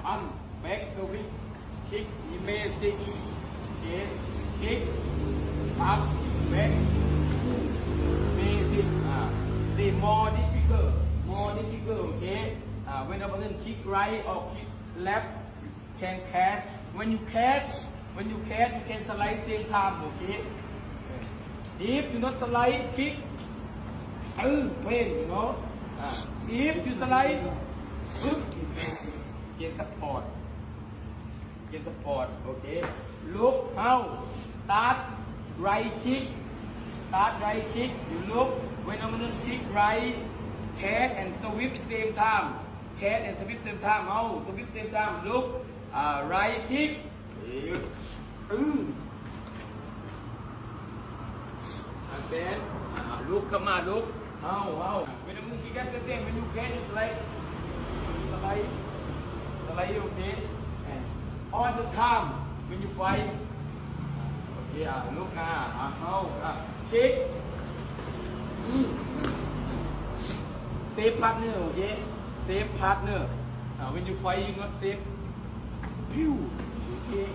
on back swing kick basic okay kick up back basic the more difficult okay when a person kick right or kick left can catch when you catch you can slide same time okay if you not slide kick pain you know if you slide get support okay look how start right kick you look when I'm gonna kick right catch and sweep same time how sweep same time look right kick and then look come on look how when you kick at the same when you catch it's like slide okay and all the time when you fight okay look how kick save partner okay save partner when you fight you not save pew okay